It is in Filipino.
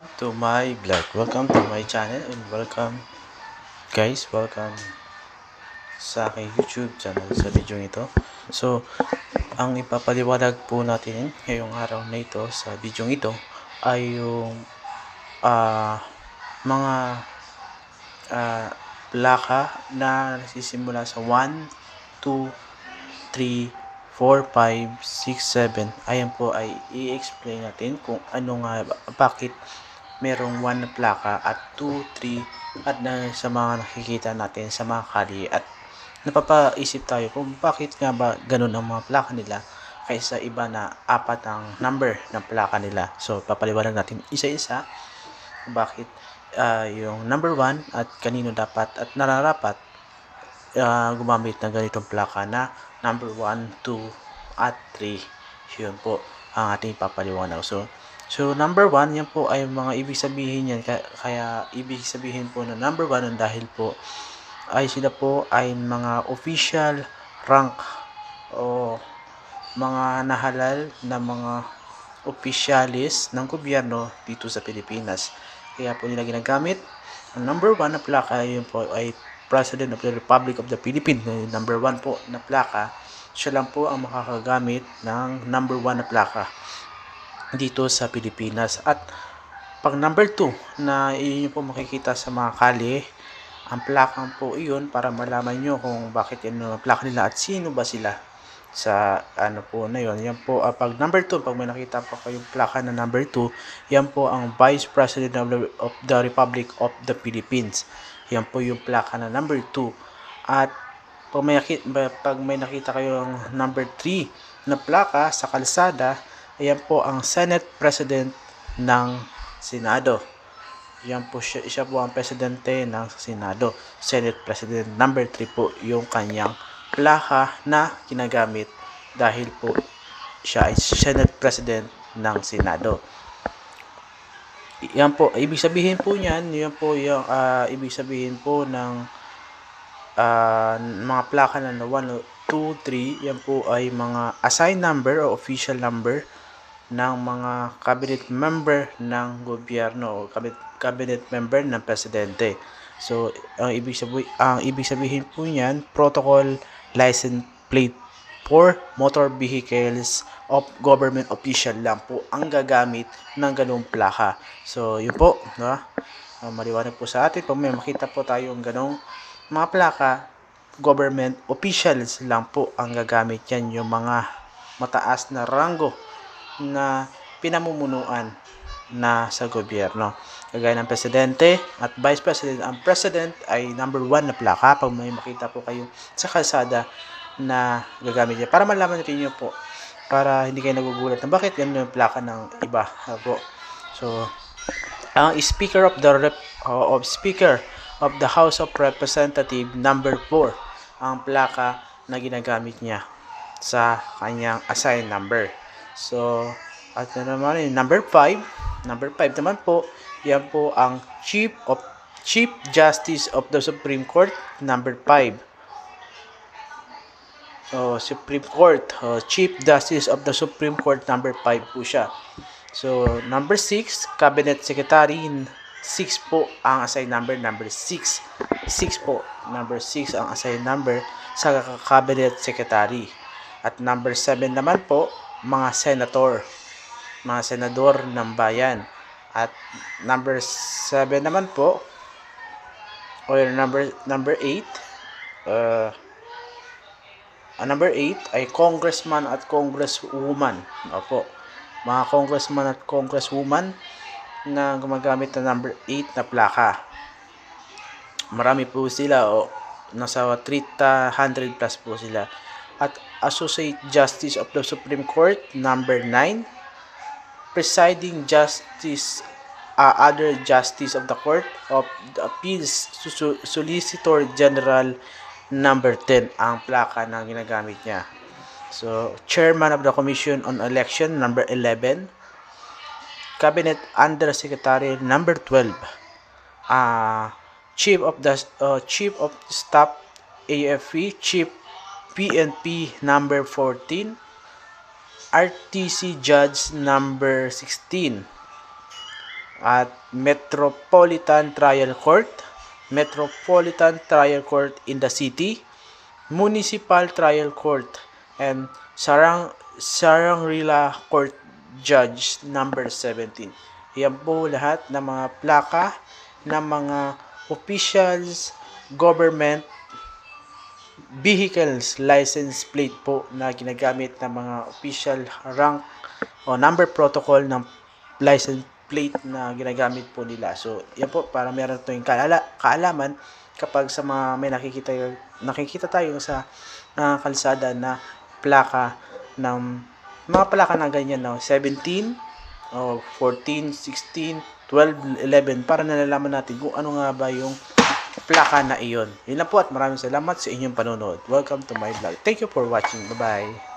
to my vlog. Welcome to my channel and welcome guys, welcome sa aking YouTube channel sa video ito. So, ang ipapaliwanag po natin ngayong araw na ito sa video ito ay yung mga plaka na nasisimula sa 1, 2, 3, 4, 5, 6, 7. Ayan po ay i-explain natin kung ano nga, bakit merong 1 na plaka at 2, 3 at sa mga nakikita natin sa mga kalye, at napapaisip tayo kung bakit nga ba ganun ang mga plaka nila kaysa iba na 4 ang number ng plaka nila. So papaliwanag natin isa-isa bakit yung number 1 at kanino dapat at nararapat gumamit ng ganitong plaka na number 1, 2 at 3. Yun po ang ating papaliwanag. So number 1, yan po ay mga ibig sabihin yan. Kaya ibig sabihin po na number 1 dahil po ay sila po ay mga official rank o mga nahalal na mga opisyalis ng gobyerno dito sa Pilipinas. Kaya po nila ginagamit ang number 1 na plaka. Yun po ay President of the Republic of the Philippines. Number 1 po na plaka, siya lang po ang makakagamit ng number 1 na plaka dito sa Pilipinas. At pag number 2 na yun po makikita sa mga kalye, ang plakang po iyon para malaman nyo kung bakit yan ang plaka nila at sino ba sila sa ano po na yun. Yan po pag number 2, pag may nakita po kayong plaka na number 2, yan po ang Vice President of the Republic of the Philippines. Yan po yung plaka na number 2. At pag may nakita kayong number 3 na plaka sa kalsada, ayan po ang Senate President ng Senado. Yan po siya po ang presidente ng Senado. Senate President number 3 po yung kanyang plaka na ginagamit dahil po siya ay Senate President ng Senado. Yan po, ibig sabihin po niyan, yan po yung ibig sabihin po ng mga plaka na 1, 2, 3, yan po ay mga assigned number o official number ng mga cabinet member ng gobyerno o cabinet member ng presidente. So, ang ibig sabihin po niyan, protocol license plate for motor vehicles of government official lang po ang gagamit ng ganung plaka. So, yun po, no? Maliwanag po sa atin, pag may makita po tayong ganung mga plaka, government officials lang po ang gagamit yan, yung mga mataas na ranggo na pinamumunuan na sa gobyerno. Kagaya ng presidente at vice president. Ang president ay number 1 na plaka pag may makita po kayo sa kalsada na gagamit niya. Para malaman rin nyo po, para hindi kayo nagugulat na bakit ganun yung plaka ng iba po. So, ang Speaker of the House of Representatives number 4 ang plaka na ginagamit niya sa kanyang assigned number. So, at naman yung number 5 naman po, yan po ang Chief Justice of the Supreme Court number 5. Supreme Court, Chief Justice of the Supreme Court number 5 po siya. So, number 6, Cabinet Secretary 6 po ang assigned number, number 6. 6 po, number 6 ang assigned number sa Cabinet Secretary. At number 7 naman po, mga senador ng bayan. At number 7 naman po, or number 8, number 8 ay congressman at congresswoman. Opo, mga congressman at congresswoman na gumagamit ng number 8 na plaka. Marami po sila, nasa 300 plus po sila. At Associate Justice of the Supreme Court number 9, Presiding Justice, other Justice of the Court of the Appeals, Solicitor General number 10 ang plaka na ginagamit niya. So, Chairman of the Commission on Election number 11, Cabinet Undersecretary number 12, Chief of Staff AFP, Chief PNP number 14, RTC Judge number 16, at Metropolitan Trial Court, Metropolitan Trial Court in the city, Municipal Trial Court, and Shangri-La Court Judge number 17. Yan po lahat ng mga plaka ng mga officials, government, vehicles, license plate po na ginagamit ng mga official rank o number protocol ng license plate na ginagamit po nila. So, yan po para meron tayong kaalaman kapag sa mga may nakikita tayo sa kalsada na plaka ng mga plaka na ganyan, no? 17 o 14, 16, 12, 11 para nalalaman natin kung ano nga ba yung plaka na iyon. Yun lang po at maraming salamat sa inyong panonood. Welcome to my vlog. Thank you for watching. Bye-bye.